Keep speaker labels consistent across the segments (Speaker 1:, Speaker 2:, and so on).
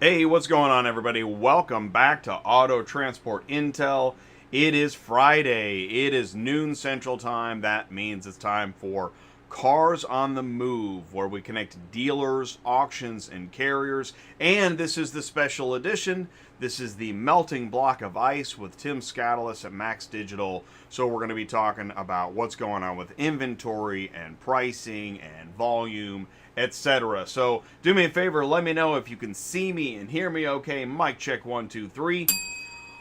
Speaker 1: Hey, what's going on, everybody? Welcome back to Auto Transport Intel. It is Friday. It is noon Central Time. That means it's time for Cars on the Move, where we connect dealers, auctions, and carriers. And this is the special edition. This is the melting block of ice with Tim Scoutelas at Max Digital. So we're going to be talking about what's going on with inventory and pricing and volume, etc. So do me a favor, let me know if you can see me and hear me okay. Mic check 1 2 3.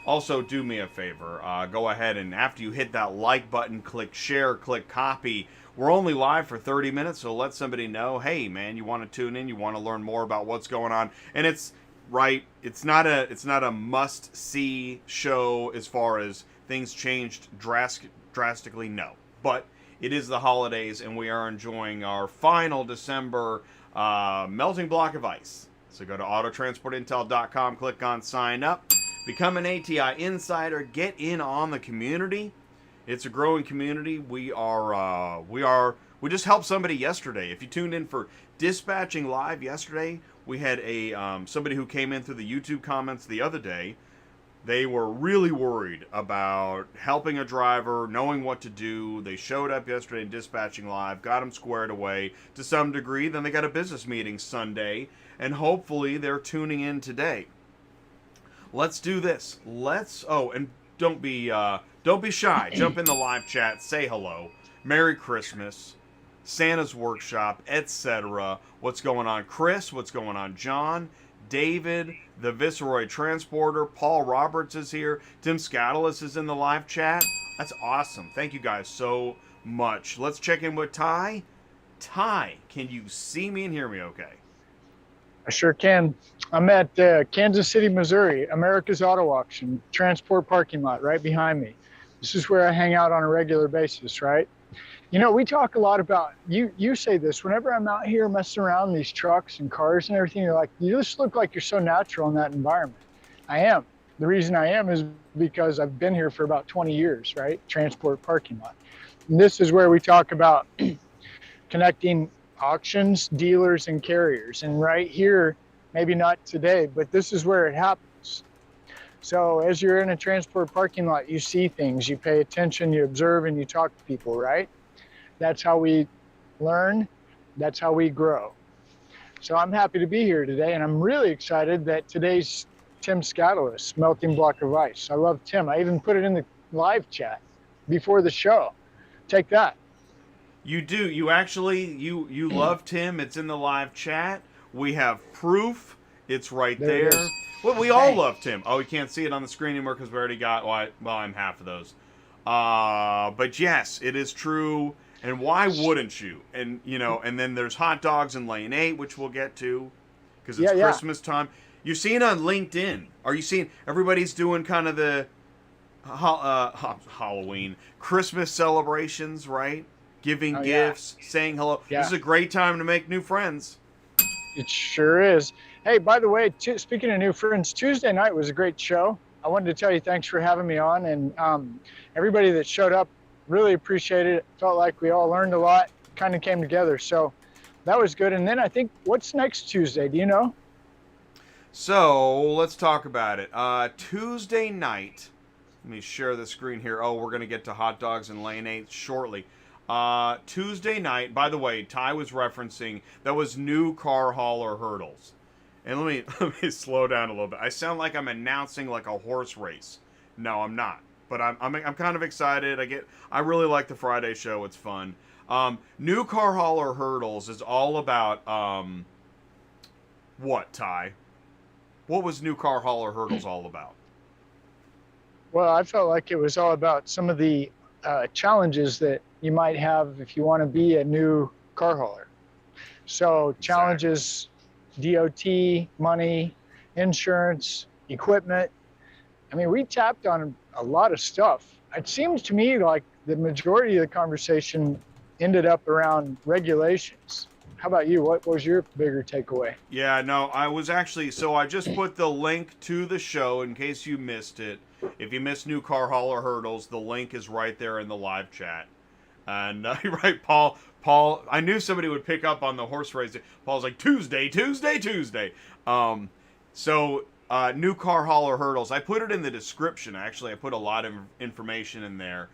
Speaker 1: Also, do me a favor, go ahead and after you hit that like button, click share, click copy. We're only live for 30 minutes, so let somebody know, hey man, you want to tune in, you want to learn more about what's going on. And it's right, it's not a must see show as far as things changed drastically, no. But it is the holidays, and we are enjoying our final December melting block of ice. So go to autotransportintel.com, click on sign up, become an ATI insider, get in on the community. It's a growing community. We just helped somebody yesterday. If you tuned in for Dispatching Live yesterday, we had somebody who came in through the YouTube comments the other day. They were really worried about helping a driver, knowing what to do. They showed up yesterday in Dispatching Live, got them squared away to some degree. Then they got a business meeting Sunday, and hopefully they're tuning in today. Let's do this. And don't be shy. Jump in the live chat, say hello. Merry Christmas, Santa's Workshop, etc. What's going on, Chris? What's going on, John? David, the Viceroy Transporter, Paul Roberts is here. Tim Scoutelas is in the live chat. That's awesome. Thank you guys so much. Let's check in with Ty. Ty, can you see me and hear me okay?
Speaker 2: I sure can. I'm at Kansas City, Missouri, America's Auto Auction, transport parking lot right behind me. This is where I hang out on a regular basis, right? You know, we talk a lot about, you say this, whenever I'm out here messing around these trucks and cars and everything, you're like, you just look like you're so natural in that environment. I am. The reason I am is because I've been here for about 20 years, right? Transport parking lot. And this is where we talk about connecting auctions, dealers, and carriers. And right here, maybe not today, but this is where it happens. So as you're in a transport parking lot, you see things, you pay attention, you observe, and you talk to people, right? That's how we learn. That's how we grow. So I'm happy to be here today, and I'm really excited that today's Tim Scoutelas, Melting Block of Ice. I love Tim. I even put it in the live chat before the show. Take that.
Speaker 1: You do. You love Tim. It's in the live chat. We have proof. It's right
Speaker 2: There it
Speaker 1: there.
Speaker 2: is.
Speaker 1: Well, we all
Speaker 2: Bang.
Speaker 1: love Tim. Oh, we can't see it on the screen anymore because we already got. Well, I'm half of those. But yes, it is true. And why wouldn't you? And and then there's hot dogs in lane 8, which we'll get to, because it's
Speaker 2: Yeah, yeah.
Speaker 1: Christmas time. You're seeing on LinkedIn. Are you seeing everybody's doing kind of the Halloween, Christmas celebrations, right? Giving
Speaker 2: Oh, yeah.
Speaker 1: gifts, saying hello. This
Speaker 2: Yeah,
Speaker 1: is a great time to make new friends.
Speaker 2: it sure is. Hey, by the way, speaking of new friends, Tuesday night was a great show. I wanted to tell you thanks for having me on, and everybody that showed up, really appreciated it. Felt like we all learned a lot, kind of came together. So that was good. And then I think, what's next Tuesday? Do you know?
Speaker 1: So let's talk about it. Tuesday night. Let me share the screen here. Oh, we're gonna get to hot dogs in lane 8 shortly. Tuesday night. By the way, Ty was referencing that was new car hauler hurdles. And let me slow down a little bit. I sound like I'm announcing like a horse race. No, I'm not. But I'm kind of excited. I really like the Friday show. It's fun. New car hauler hurdles is all about what, Ty? What was new car hauler hurdles all about?
Speaker 2: Well, I felt like it was all about some of the challenges that you might have if you want to be a new car hauler. So
Speaker 1: Exactly.
Speaker 2: challenges, DOT, money, insurance, equipment. I mean, we tapped on a lot of stuff. It seems to me like the majority of the conversation ended up around regulations. How about you? What was your bigger takeaway?
Speaker 1: Yeah, no, I was actually. So I just put the link to the show in case you missed it. If you missed new car hauler hurdles, the link is right there in the live chat. And you're right, Paul. Paul, I knew somebody would pick up on the horse race. Paul's like Tuesday, Tuesday, Tuesday. Um, So, new car hauler hurdles. I put it in the description. Actually, I put a lot of information in there.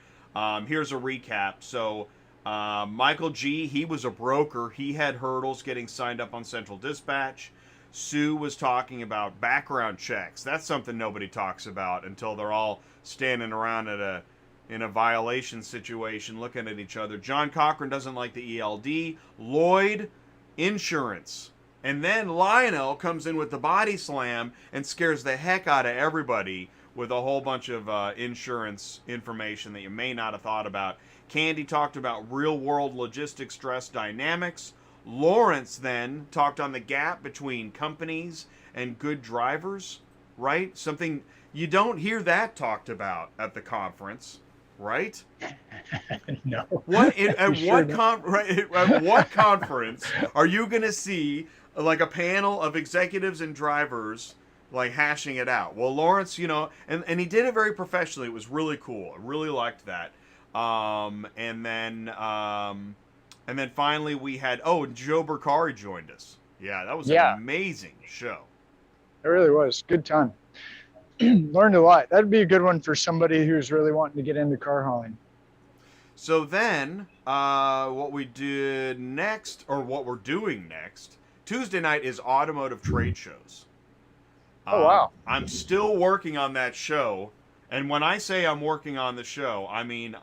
Speaker 1: Here's a recap. So, Michael G, he was a broker. He had hurdles getting signed up on Central Dispatch. Sue was talking about background checks. That's something nobody talks about until they're all standing around in a violation situation looking at each other. John Cochran doesn't like the ELD. Lloyd, insurance. And then Lionel comes in with the body slam and scares the heck out of everybody with a whole bunch of insurance information that you may not have thought about. Candy talked about real-world logistics stress dynamics. Lawrence then talked on the gap between companies and good drivers, right? Something you don't hear that talked about at the conference, right?
Speaker 2: No.
Speaker 1: At what conference are you going to see like a panel of executives and drivers like hashing it out? Well, Lawrence, and he did it very professionally. It was really cool. I really liked that. And then finally we had Joe Bercari joined us. Yeah, that was an amazing show.
Speaker 2: It really was. Good time. Learned a lot. That'd be a good one for somebody who's really wanting to get into car hauling.
Speaker 1: So then, what we did next, or what we're doing next, Tuesday night is Automotive trade shows.
Speaker 2: Oh, wow.
Speaker 1: I'm still working on that show. And when I say I'm working on the show, I mean,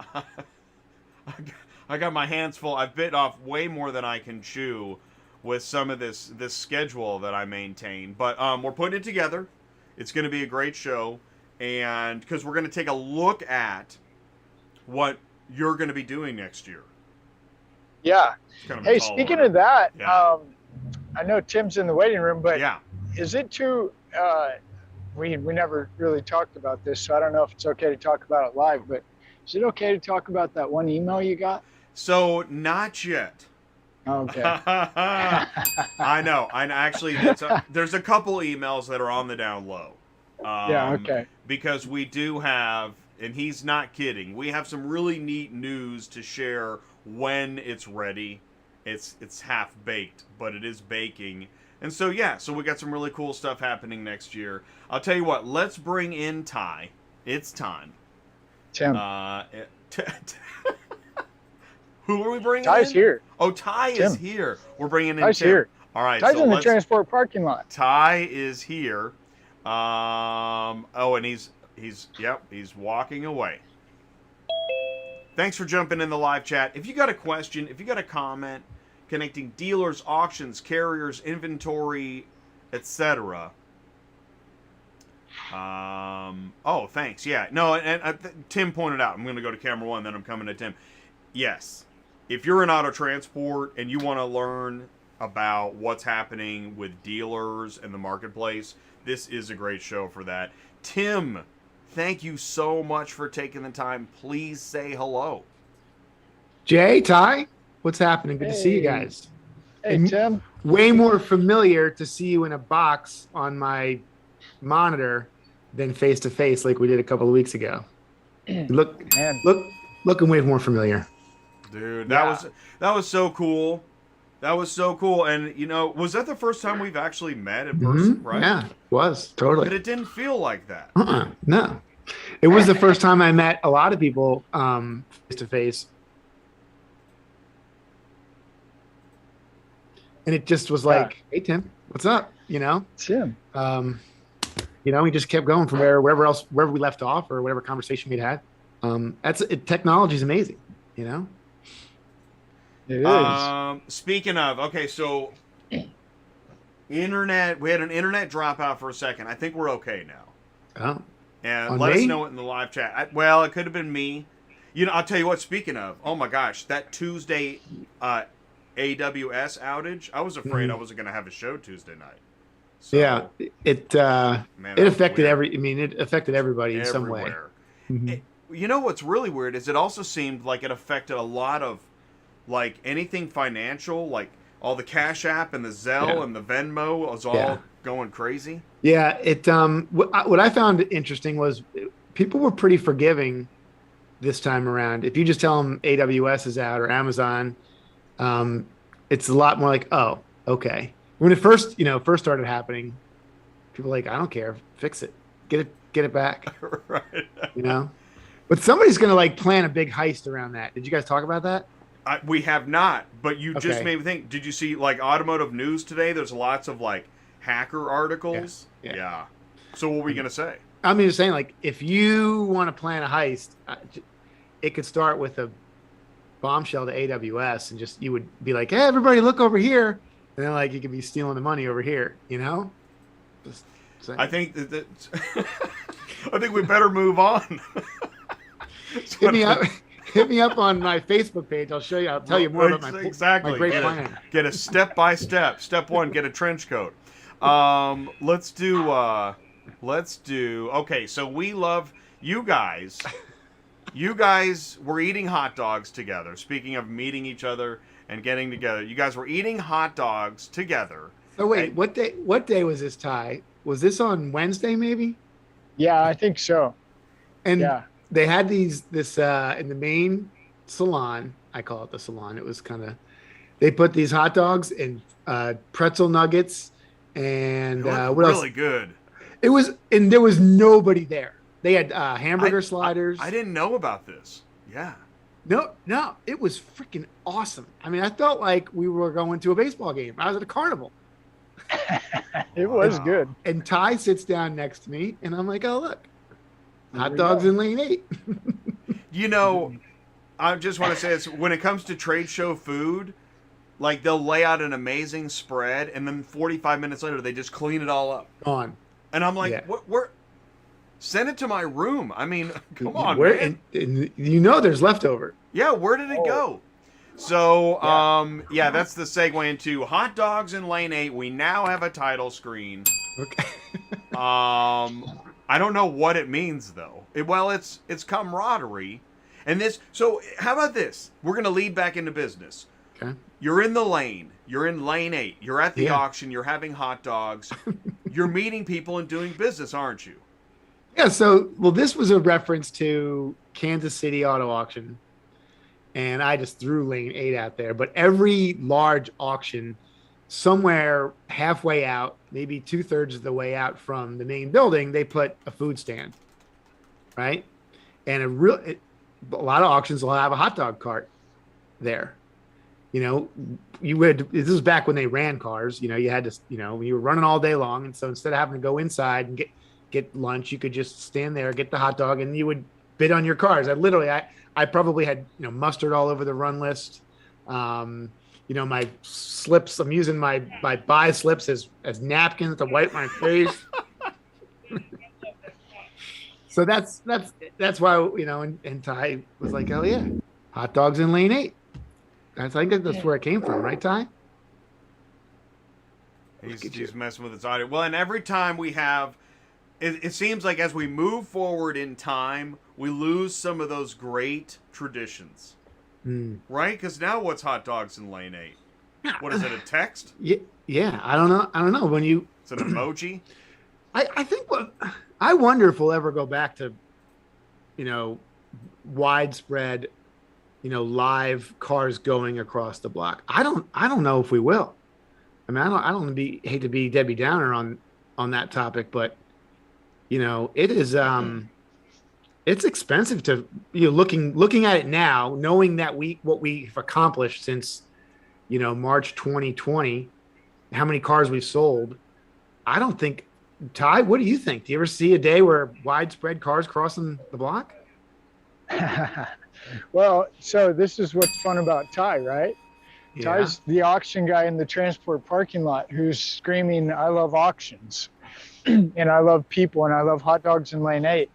Speaker 1: I got my hands full. I've bit off way more than I can chew with some of this schedule that I maintain. But we're putting it together. It's going to be a great show. And because we're going to take a look at what you're going to be doing next year.
Speaker 2: Yeah.
Speaker 1: Kind of
Speaker 2: hey, speaking of that,
Speaker 1: yeah.
Speaker 2: I know Tim's in the waiting room, but
Speaker 1: yeah.
Speaker 2: Is it too, we never really talked about this, so I don't know if it's okay to talk about it live, but is it okay to talk about that one email you got?
Speaker 1: So, not yet.
Speaker 2: Okay.
Speaker 1: I know. Actually, there's a couple emails that are on the down low.
Speaker 2: Yeah, okay.
Speaker 1: Because we do have, and he's not kidding, we have some really neat news to share when it's ready. It's half baked, but it is baking. And so, so we got some really cool stuff happening next year. I'll tell you what, let's bring in Ty. It's time.
Speaker 2: Tim.
Speaker 1: Who are we bringing
Speaker 2: Ty's
Speaker 1: in?
Speaker 2: here.
Speaker 1: Oh, Ty is here. We're bringing in
Speaker 2: Ty's
Speaker 1: Tim.
Speaker 2: here.
Speaker 1: All right.
Speaker 2: Ty's
Speaker 1: so
Speaker 2: in the transport parking lot.
Speaker 1: Ty is here. And he's walking away. Thanks for jumping in the live chat. If you got a question, if you got a comment connecting dealers, auctions, carriers, inventory, etc. Thanks. Yeah. No, and Tim pointed out, I'm going to go to camera one, then I'm coming to Tim. Yes. If you're in auto transport and you want to learn about what's happening with dealers and the marketplace, this is a great show for that. Tim, thank you so much for taking the time. Please say hello.
Speaker 3: Jay, Ty, what's happening? Good to see you guys.
Speaker 2: Hey, Tim.
Speaker 3: Way more familiar to see you in a box on my monitor than face to face like we did a couple of weeks ago. Looking way more familiar.
Speaker 1: Dude, that was so cool. That was so cool. And was that the first time we've actually met in person, right?
Speaker 3: Yeah, it was totally.
Speaker 1: But it didn't feel like that.
Speaker 3: No. It was the first time I met a lot of people face to face. And it just was like, hey, Tim, what's up?
Speaker 2: Tim.
Speaker 3: We just kept going from wherever we left off or whatever conversation we'd had. Technology is amazing, It
Speaker 2: is.
Speaker 1: Speaking of, okay, so internet, we had an internet dropout for a second. I think we're okay now.
Speaker 3: Oh.
Speaker 1: And let us know it in the live chat. It could have been me. I'll tell you what, speaking of, oh my gosh, that Tuesday AWS outage, I was afraid I wasn't going to have a show Tuesday night. So,
Speaker 3: yeah, it affected it affected everybody in some way.
Speaker 1: Mm-hmm. What's really weird is it also seemed like it affected a lot of like anything financial, like all the Cash App and the Zelle and the Venmo was all going crazy.
Speaker 3: Yeah, what I found interesting was people were pretty forgiving this time around. If you just tell them AWS is out or Amazon, it's a lot more like, oh, okay. When it first started happening, People are like, I don't care, fix it, get it back,
Speaker 1: Right.
Speaker 3: you know. But somebody's gonna like plan a big heist around that. Did you guys talk about that?
Speaker 1: We have not, but you just
Speaker 3: Okay.
Speaker 1: made me think. Did you see like Automotive News today? There's lots of like hacker
Speaker 3: Yeah.
Speaker 1: articles.
Speaker 3: Yeah.
Speaker 1: Yeah. So what were we gonna say?
Speaker 3: I'm just saying, like, if you want to plan a heist, it could start with a bombshell to AWS, and just you would be like, "Hey, everybody, look over here," and then like you could be stealing the money over here, you know? Just saying.
Speaker 1: I think that I think we better move on.
Speaker 3: hit me up, hit me up on my Facebook page. I'll show you. I'll tell you more about my
Speaker 1: exactly.
Speaker 3: my great
Speaker 1: Get
Speaker 3: plan.
Speaker 1: Get a step by step. Step one: get a trench coat. Let's do. Okay, so we love you guys. You guys were eating hot dogs together. Speaking of meeting each other and getting together, you guys were eating hot dogs together.
Speaker 3: Oh wait, what day was this, Ty? Was this on Wednesday maybe?
Speaker 2: Yeah, I think so.
Speaker 3: And
Speaker 2: Yeah.
Speaker 3: they had this in the main salon. I call it the salon. It was kind of, they put these hot dogs and pretzel nuggets and
Speaker 1: They look
Speaker 3: what
Speaker 1: really
Speaker 3: else?
Speaker 1: good.
Speaker 3: It was, and there was nobody there. They had hamburger sliders.
Speaker 1: I didn't know about this. Yeah.
Speaker 3: No, it was freaking awesome. I mean, I felt like we were going to a baseball game. I was at a carnival.
Speaker 2: It was
Speaker 1: Wow.
Speaker 2: good.
Speaker 3: And Ty sits down next to me, and I'm like, oh, look,
Speaker 2: There
Speaker 3: hot
Speaker 2: we
Speaker 3: dogs
Speaker 2: go.
Speaker 3: in lane 8.
Speaker 1: You know, I just want to say this: when it comes to trade show food, like they'll lay out an amazing spread, and then 45 minutes later they just clean it all up,
Speaker 3: On.
Speaker 1: and I'm like,
Speaker 3: Yeah.
Speaker 1: "What? Where? Send it to my room." I mean, come on,
Speaker 3: Where,
Speaker 1: man.
Speaker 3: and you know there's leftover.
Speaker 1: Yeah, where did it
Speaker 2: Oh.
Speaker 1: go? So, yeah, that's the segue into hot dogs in lane 8. We now have a title screen.
Speaker 3: Okay.
Speaker 1: I don't know what it means though. It's camaraderie, and this. So, how about this? We're gonna lead back into business.
Speaker 3: Okay.
Speaker 1: You're in the lane. You're in lane 8. You're at the
Speaker 3: Yeah.
Speaker 1: auction. You're having hot dogs. You're meeting people and doing business, aren't you?
Speaker 3: Yeah, so, well, this was a reference to Kansas City Auto Auction, and I just threw lane 8 out there. But every large auction, somewhere halfway out, maybe 2/3 of the way out from the main building, they put a food stand, right? And a lot of auctions will have a hot dog cart there. You know, this is back when they ran cars. You know, you had to, when you were running all day long, and so instead of having to go inside and get lunch, you could just stand there, get the hot dog, and you would bid on your cars. I probably had mustard all over the run list. My slips. I'm using my buy slips as napkins to wipe my face. So that's why and Ty was like, oh yeah, hot dogs in lane 8. I think that's where it came from, right, Ty?
Speaker 1: He's messing with his audio. Well, and every time we have, it seems like as we move forward in time, we lose some of those great traditions, right? Because now what's hot dogs in lane 8? What is it? A text?
Speaker 3: Yeah. I don't know. When you,
Speaker 1: It's an emoji.
Speaker 3: I think I wonder if we'll ever go back to, widespread, live cars going across the block. I don't know if we will. I mean, I don't hate to be Debbie Downer on that topic, but it is it's expensive to looking at it now, knowing that what we've accomplished since March 2020, how many cars we've sold. I don't think, Ty, what do you think? Do you ever see a day where widespread cars crossing the block?
Speaker 2: Well, so this is what's fun about Ty, right?
Speaker 3: Yeah.
Speaker 2: Ty's the auction guy in the transport parking lot who's screaming, I love auctions and I love people and I love hot dogs in lane 8.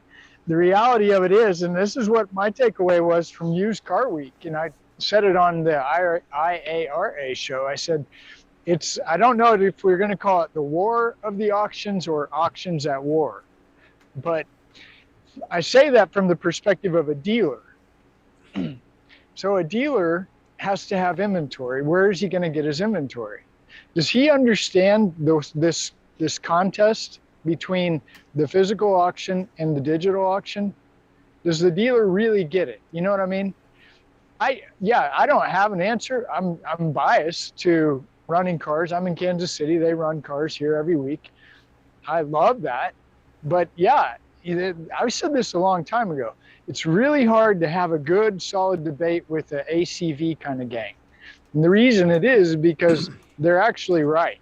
Speaker 2: The reality of it is, and this is what my takeaway was from Used Car Week, and I said it on the IARA show. I said, I don't know if we're going to call it the war of the auctions or auctions at war, but I say that from the perspective of a dealer. So a dealer has to have inventory. Where is he going to get his inventory? Does he understand this contest between the physical auction and the digital auction? Does the dealer really get it? You know what I mean? I don't have an answer. I'm biased to running cars. I'm in Kansas City. They run cars here every week. I love that. But yeah, I said this a long time ago. It's really hard to have a good, solid debate with an ACV kind of gang. And the reason it is because they're actually right.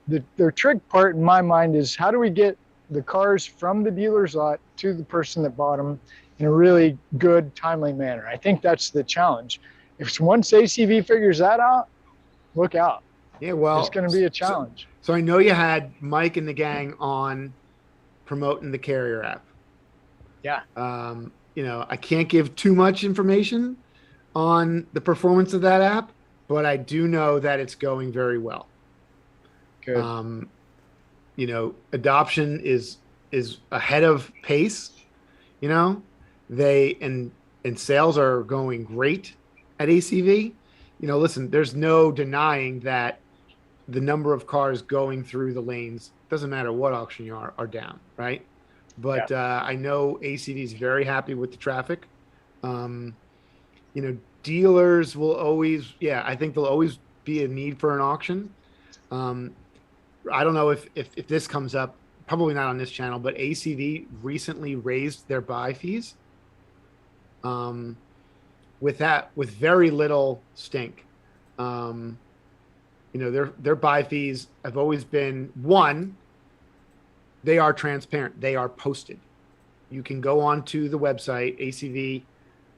Speaker 2: The trick part in my mind is how do we get the cars from the dealer's lot to the person that bought them in a really good, timely manner. I think that's the challenge. If once ACV figures that out, look out.
Speaker 3: Yeah, well,
Speaker 2: it's going to be a challenge.
Speaker 3: So I know you had Mike and the gang on promoting the Carrier app.
Speaker 2: Yeah.
Speaker 3: I can't give too much information on the performance of that app, but I do know that it's going very well.
Speaker 2: Good.
Speaker 3: Adoption is ahead of pace. They and sales are going great at ACV. Listen, there's no denying that the number of cars going through the lanes, doesn't matter what auction you are down, right? But I know ACV is very happy with the traffic. Dealers will always, I think there'll always be a need for an auction. I don't know if this comes up, probably not on this channel, but ACV recently raised their buy fees. With very little stink. Their buy fees have always been, one, they are transparent. They are posted. You can go onto the website,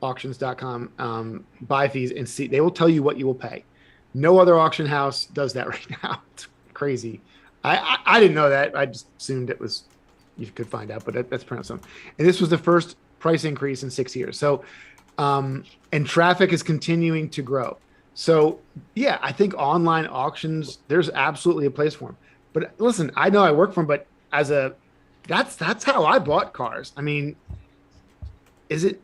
Speaker 3: acvauctions.com, buy fees, and see. They will tell you what you will pay. No other auction house does that right now. It's crazy. I didn't know that. I just assumed it was, you could find out, but that's pronounced something. And this was the first price increase in 6 years. So, and traffic is continuing to grow. So yeah, I think online auctions, there's absolutely a place for them. But listen, I know I work for them, but that's how I bought cars. I mean, but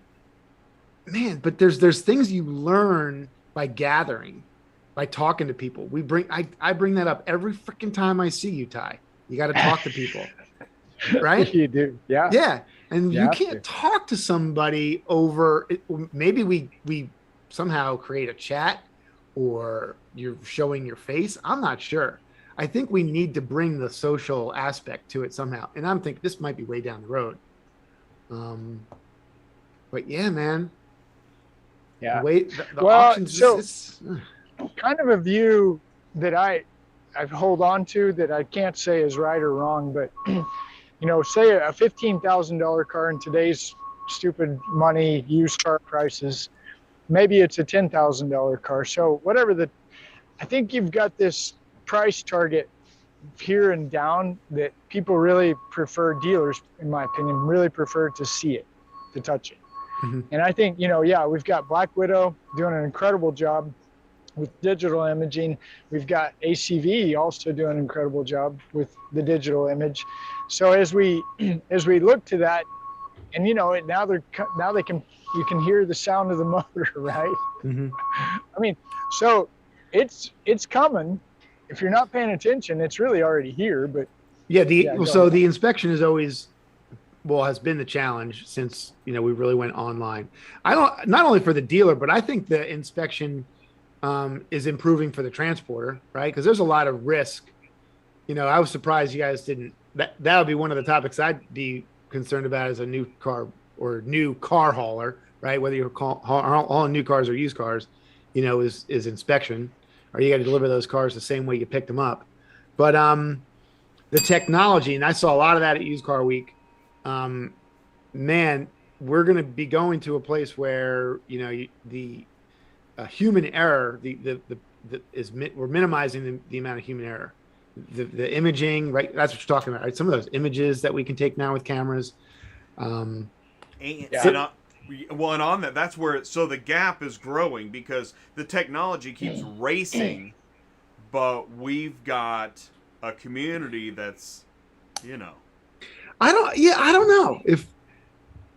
Speaker 3: there's things you learn by gathering, by talking to people. I bring that up every freaking time I see you, Ty. You got to talk to people, right?
Speaker 2: You do. Yeah.
Speaker 3: Yeah. And you can't talk to somebody over, maybe we somehow create a chat or you're showing your face. I'm not sure. I think we need to bring the social aspect to it somehow. And I'm thinking this might be way down the road. But yeah, man.
Speaker 2: Yeah.
Speaker 3: The auctions,
Speaker 2: kind of a view that I hold on to that I can't say is right or wrong, but say a $15,000 car in today's stupid money, used car prices, maybe it's a $10,000 car. So whatever I think you've got this price target here and down that people really prefer, dealers, in my opinion, really prefer to see it, to touch it. Mm-hmm. And I think, we've got Black Widow doing an incredible job with digital imaging. We've got ACV also doing an incredible job with the digital image. So as we look to that, and now you can hear the sound of the motor, right? Mm-hmm. I mean, so it's coming. If you're not paying attention, it's really already here. But
Speaker 3: the inspection is always, has been the challenge since we really went online. Not only for the dealer, but I think the inspection is improving for the transporter, right? Because there's a lot of risk. I was surprised you guys didn't. That would be one of the topics I'd be concerned about as a new car or new car hauler, right? Whether you're hauling new cars or used cars, is inspection, or you got to deliver those cars the same way you picked them up. But the technology, and I saw a lot of that at Used Car Week. Man, we're going to be going to a place where the human error, we're minimizing the amount of human error. The imaging, right? That's what you're talking about, right? Some of those images that we can take now with cameras.
Speaker 1: And on that, that's where so the gap is growing because the technology keeps racing, but we've got a community that's,
Speaker 3: I don't know if.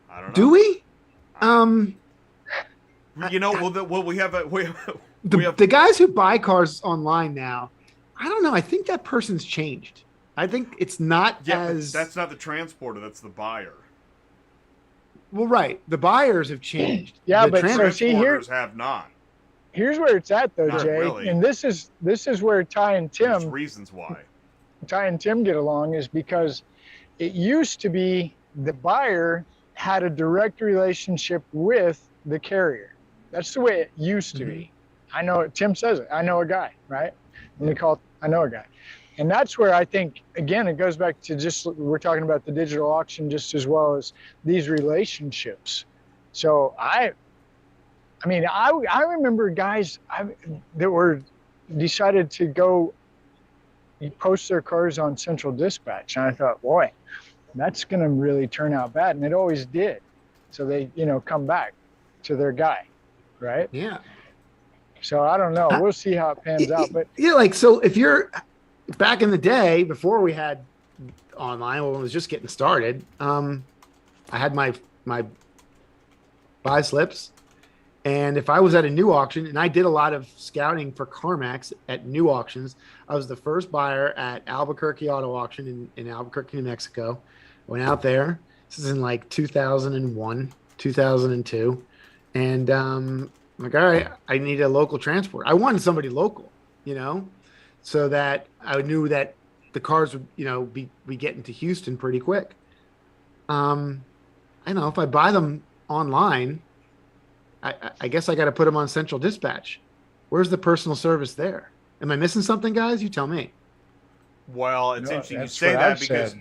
Speaker 1: I don't know.
Speaker 3: Do we?
Speaker 1: We have
Speaker 3: the guys who buy cars online now. I don't know. I think that person's changed. I think it's not as.
Speaker 1: That's not the transporter. That's the buyer.
Speaker 3: Well, right. The buyers have changed.
Speaker 2: Yeah,
Speaker 3: the
Speaker 2: but
Speaker 1: transporters have not.
Speaker 2: Here's where it's at, though,
Speaker 1: Not
Speaker 2: Jay.
Speaker 1: really.
Speaker 2: And this is where Ty and Tim.
Speaker 1: There's reasons why.
Speaker 2: Ty and Tim get along is because it used to be the buyer had a direct relationship with the carrier. That's the way it used to be. I know Tim says it. I know a guy, right? And we call it, I know a guy. And that's where I think, again, it goes back to just, we're talking about the digital auction just as well as these relationships. So I remember guys that were decided to go post their cars on Central Dispatch. And I thought, boy, that's going to really turn out bad. And it always did. So they, come back to their guy, right?
Speaker 3: Yeah.
Speaker 2: So I don't know. We'll see how it pans out. But
Speaker 3: yeah, like, so if you're back in the day before we had online, when it was just getting started, I had my buy slips. And if I was at a new auction, and I did a lot of scouting for CarMax at new auctions, I was the first buyer at Albuquerque Auto Auction in Albuquerque, New Mexico. Went out there. This is in like 2001, 2002. And I'm like, all right, I need a local transport. I wanted somebody local, so that I knew that the cars would, be getting to Houston pretty quick. I know if I buy them online, I guess I got to put them on Central Dispatch. Where's the personal service there? Am I missing something, guys? You tell me.
Speaker 1: Well, it's interesting you say that because,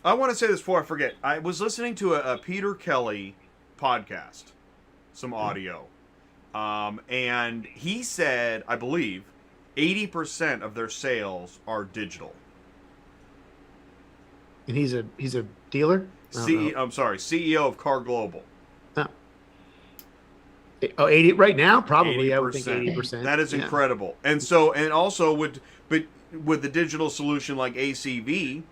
Speaker 1: I want to say this before I forget. I was listening to a Peter Kelly podcast, some audio, and he said, I believe, 80% of their sales are digital.
Speaker 3: And he's a dealer?
Speaker 1: CEO of Car Global.
Speaker 3: Oh, 80 right now, probably.
Speaker 1: 80%.
Speaker 3: I would think 80%.
Speaker 1: That is incredible. And so, and also with the digital solution like ACV,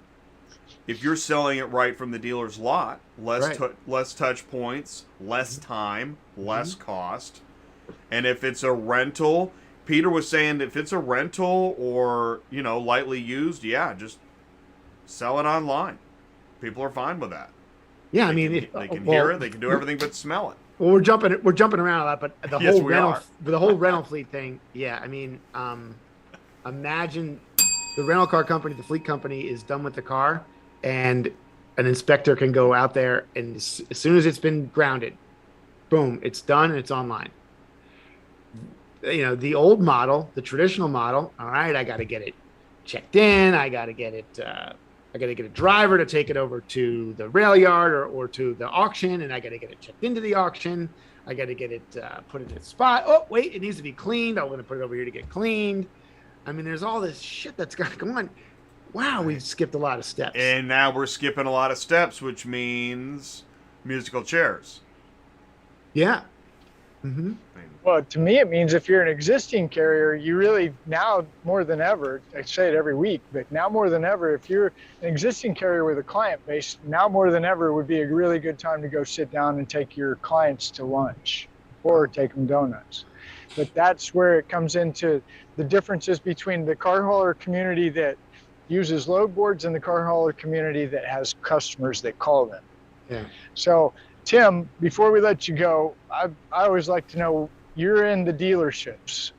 Speaker 1: if you're selling it right from the dealer's lot, less touch points, less time, less cost. And if it's a rental, Peter was saying if it's a rental or, lightly used, just sell it online. People are fine with that.
Speaker 3: Yeah,
Speaker 1: they can hear it, they can do everything but smell it.
Speaker 3: Well, we're jumping around a lot, but the whole rental fleet thing. Yeah, imagine the rental car company, the fleet company is done with the car, and an inspector can go out there, and as soon as it's been grounded, boom, it's done and it's online. The old model, the traditional model. All right, I got to get it checked in. I got to get it. I got to get a driver to take it over to the rail yard or to the auction, and I got to get it checked into the auction. I got to get it put in its spot. Oh, wait, it needs to be cleaned. I'm going to put it over here to get cleaned. There's all this shit that's got to go on. Wow, we've skipped a lot of steps.
Speaker 1: And now we're skipping a lot of steps, which means musical chairs.
Speaker 3: Yeah. Mm-hmm.
Speaker 2: Well, to me, it means if you're an existing carrier, you really now more than ever, I say it every week, but now more than ever, if you're an existing carrier with a client base, now more than ever would be a really good time to go sit down and take your clients to lunch or take them donuts. But that's where it comes into the differences between the car hauler community that uses load boards and the car hauler community that has customers that call them.
Speaker 3: Yeah.
Speaker 2: So, Tim, before we let you go, I always like to know, you're in the dealerships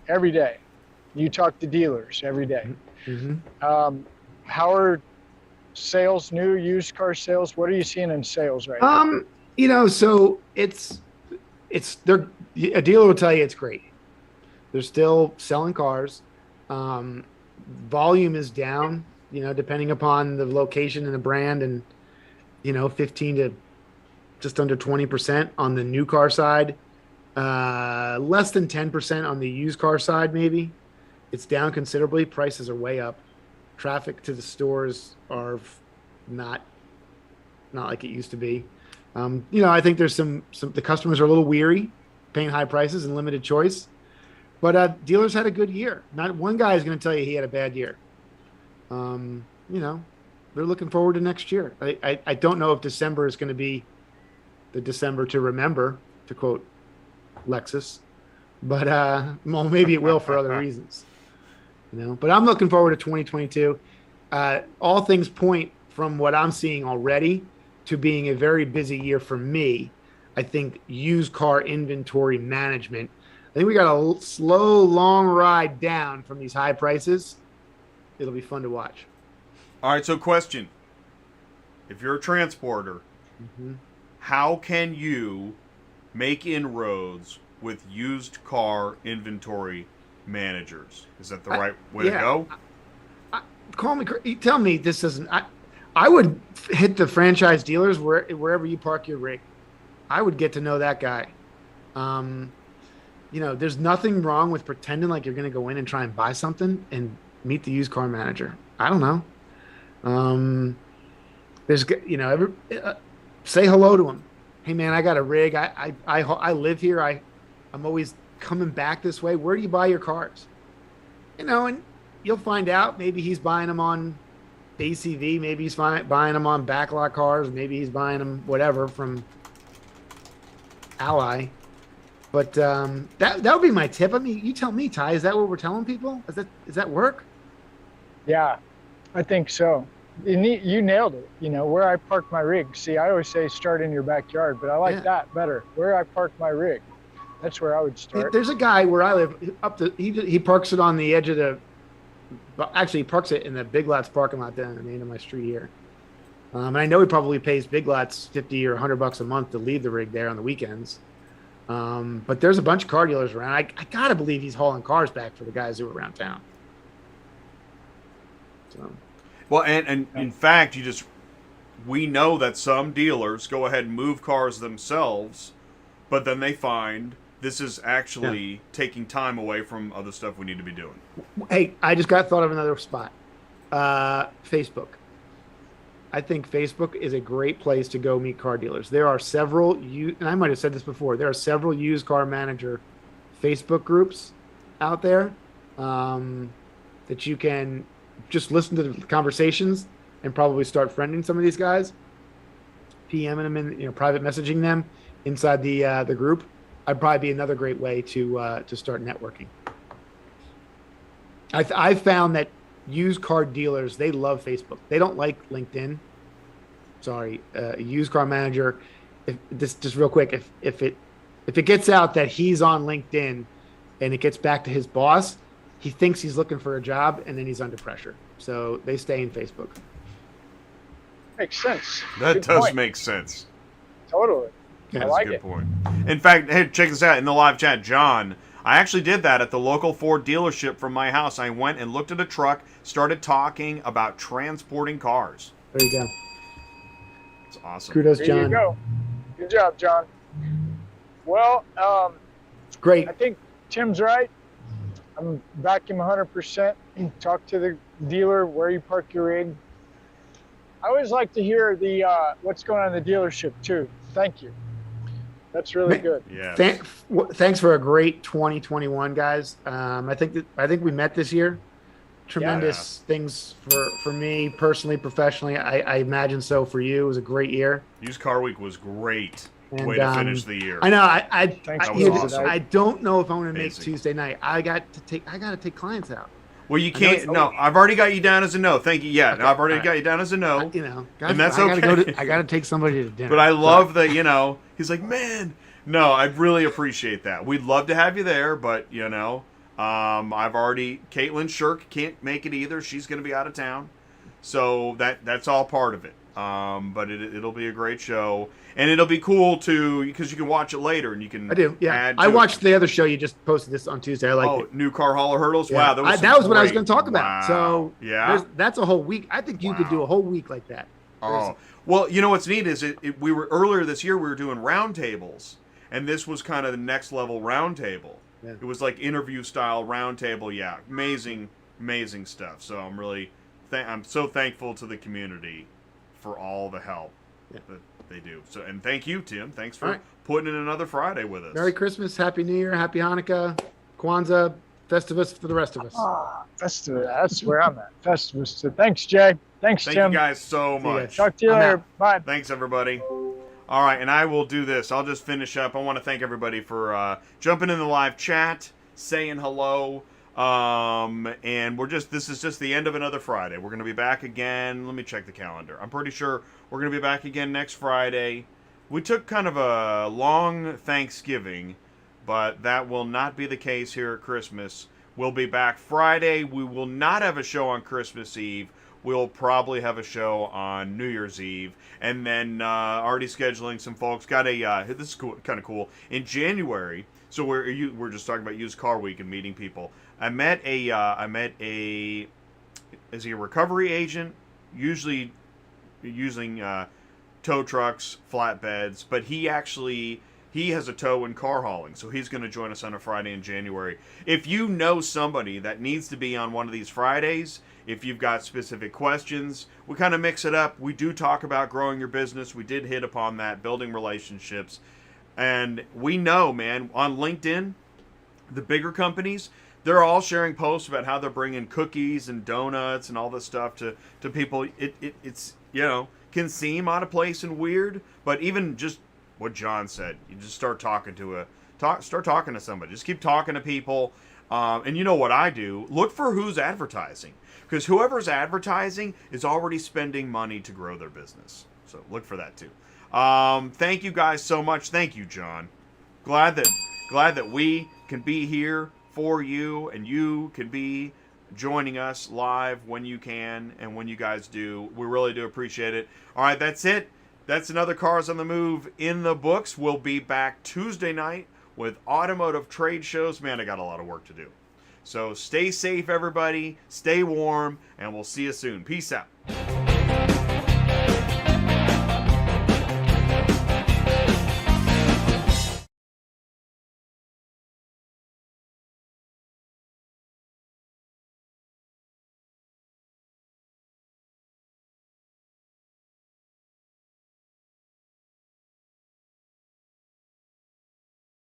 Speaker 2: every day. You talk to dealers every day.
Speaker 3: Mm-hmm.
Speaker 2: How are sales, new used car sales? What are you seeing in sales right now?
Speaker 3: So it's a dealer will tell you it's great. They're still selling cars. Volume is down, depending upon the location and the brand, and 15 to just under 20% on the new car side. Less than 10% on the used car side, maybe. It's down considerably. Prices are way up. Traffic to the stores are not like it used to be. I think there's some the customers are a little weary, paying high prices and limited choice. But dealers had a good year. Not one guy is going to tell you he had a bad year. They're looking forward to next year. I don't know if December is going to be the December to remember, to quote Lexus, but well, maybe it will for other reasons, but I'm looking forward to 2022. All things point from what I'm seeing already to being a very busy year for me. I think used car inventory management, I think we got a slow, long ride down from these high prices it'll be fun to watch.
Speaker 1: All right, so question. If you're a transporter, how can you make inroads with used car inventory managers? Is that the right way to go?
Speaker 3: Call me. Tell me this isn't. I would hit the franchise dealers wherever you park your rig. I would get to know that guy. There's nothing wrong with pretending like you're going to go in and try and buy something and meet the used car manager. I don't know. Say hello to him. Hey man, I got a rig. I live here. I'm always coming back this way. Where do you buy your cars? And you'll find out. Maybe he's buying them on ACV. Maybe he's buying them on backlot cars. Maybe he's buying them whatever from Ally. But that would be my tip. I mean, you tell me, Ty. Is that what we're telling people? Does that work?
Speaker 2: Yeah, I think so. You nailed it. Where I park my rig. See, I always say start in your backyard, but I like that better. Where I park my rig. That's where I would start.
Speaker 3: There's a guy where I live he parks it on the edge of he parks it in the Big Lots parking lot down at the end of my street here. And I know he probably pays Big Lots $50 or $100 a month to leave the rig there on the weekends. But there's a bunch of car dealers around. I gotta believe he's hauling cars back for the guys who are around town. So.
Speaker 1: Well, and in fact, we know that some dealers go ahead and move cars themselves, but then they find this is actually taking time away from other stuff we need to be doing.
Speaker 3: Hey, I just got thought of another spot. Facebook. I think Facebook is a great place to go meet car dealers. There are several, and I might have said this before, there are several used car manager Facebook groups out there that you can just listen to the conversations and probably start friending some of these guys, PMing them and private messaging them inside the group. I'd probably be another great way to start networking. I found that used car dealers, they love Facebook. They don't like LinkedIn. Sorry, a used car manager. Just real quick, if it gets out that he's on LinkedIn and it gets back to his boss, he thinks he's looking for a job and then he's under pressure. So they stay in Facebook.
Speaker 2: Makes sense.
Speaker 1: That
Speaker 2: Good
Speaker 1: does
Speaker 2: point.
Speaker 1: make sense.
Speaker 2: Totally.
Speaker 3: Yeah,
Speaker 2: I like
Speaker 1: That's a good
Speaker 2: it.
Speaker 1: point. In fact, hey, check this out. In the live chat, John, I actually did that at the local Ford dealership from my house. I went and looked at a truck, started talking about transporting cars.
Speaker 3: There you go.
Speaker 1: It's awesome.
Speaker 3: Kudos,
Speaker 2: There
Speaker 3: John.
Speaker 2: you go. Good job, John. Well,
Speaker 3: Great.
Speaker 2: I think Tim's right. I'm back him 100%. Talk to the dealer where you park your rig. I always like to hear the what's going on in the dealership too. Thank you. That's really good.
Speaker 1: Yeah.
Speaker 3: Thanks for a great 2021, guys. I think we met this year. Tremendous things for me personally, professionally. I imagine so for you. It was a great year.
Speaker 1: Used Car Week was great.
Speaker 3: And,
Speaker 1: Way to finish the year.
Speaker 3: I know.
Speaker 1: awesome.
Speaker 3: I don't know if I'm going to make
Speaker 1: Amazing.
Speaker 3: Tuesday night. I got to take clients out.
Speaker 1: Well, you can't. No, I've already got you down as a no. Thank you. Yeah,
Speaker 3: Okay,
Speaker 1: no, I've already
Speaker 3: all
Speaker 1: got you down as a no.
Speaker 3: Guys,
Speaker 1: And that's
Speaker 3: I gotta
Speaker 1: okay.
Speaker 3: I got to take somebody to dinner.
Speaker 1: But I love that, he's like, man, no, I really appreciate that. We'd love to have you there, but, I've already, Caitlin Shirk can't make it either. She's going to be out of town. So that's all part of it. But it'll be a great show. And it'll be cool, too, because you can watch it later and you can
Speaker 3: I do. Yeah.
Speaker 1: add
Speaker 3: I
Speaker 1: to
Speaker 3: watched
Speaker 1: it.
Speaker 3: the other show you just posted this on Tuesday. I like it.
Speaker 1: New car hauler hurdles?
Speaker 3: Yeah.
Speaker 1: Wow,
Speaker 3: That was what I was
Speaker 1: great-
Speaker 3: going to talk about.
Speaker 1: Wow.
Speaker 3: So
Speaker 1: yeah.
Speaker 3: that's a whole week. I think you could do
Speaker 1: Wow.
Speaker 3: a whole week like that.
Speaker 1: Oh, well, what's neat is we were earlier this year, we were doing roundtables, and this was kind of the next level roundtable.
Speaker 3: Yeah.
Speaker 1: It was like interview style roundtable. Yeah, amazing stuff. So I'm really, I'm so thankful to the community for all the help that they do. So, and thank you, Tim. Thanks for putting in another Friday with us.
Speaker 3: Merry Christmas, Happy New Year, Happy Hanukkah, Kwanzaa, Festivus for the rest of us.
Speaker 2: Festivus. That's where I'm at. Festivus. So thanks, Jay. Thanks,
Speaker 1: Thank
Speaker 2: Tim.
Speaker 1: you guys so
Speaker 3: See ya.
Speaker 1: much.
Speaker 2: Talk to you
Speaker 3: I'm
Speaker 2: later.
Speaker 3: out.
Speaker 2: Bye.
Speaker 1: Thanks, everybody. All right, and I will do this. I'll just finish up. I want to thank everybody for jumping in the live chat, saying hello. And this is just the end of another Friday. We're going to be back again. Let me check the calendar. I'm pretty sure we're going to be back again next Friday. We took kind of a long Thanksgiving, but that will not be the case here at Christmas. We'll be back Friday. We will not have a show on Christmas Eve. We'll probably have a show on New Year's Eve. And then already scheduling some folks. Got a, this is cool, kind of cool. In January, so we're just talking about used car week and meeting people. I met a is he a recovery agent? Usually using tow trucks, flatbeds, but he has a tow and car hauling, so he's going to join us on a Friday in January. If you know somebody that needs to be on one of these Fridays, if you've got specific questions, we kind of mix it up. We do talk about growing your business. We did hit upon that, building relationships. And we know, man, on LinkedIn, the bigger companies, they're all sharing posts about how they're bringing cookies and donuts and all this stuff to people. It's, can seem out of place and weird, but even just what John said, you just start talking to somebody. Just keep talking to people. And you know what I do? Look for who's advertising, because whoever's advertising is already spending money to grow their business. So look for that too. Thank you guys so much. Thank you, John. Glad that we can be here for you, and you can be joining us live when you can and when you guys do. We really do appreciate it. All right, that's it. That's another Cars on the Move in the books. We'll be back Tuesday night with automotive trade shows. Man, I got a lot of work to do. So stay safe, everybody. Stay warm, and we'll see you soon. Peace out.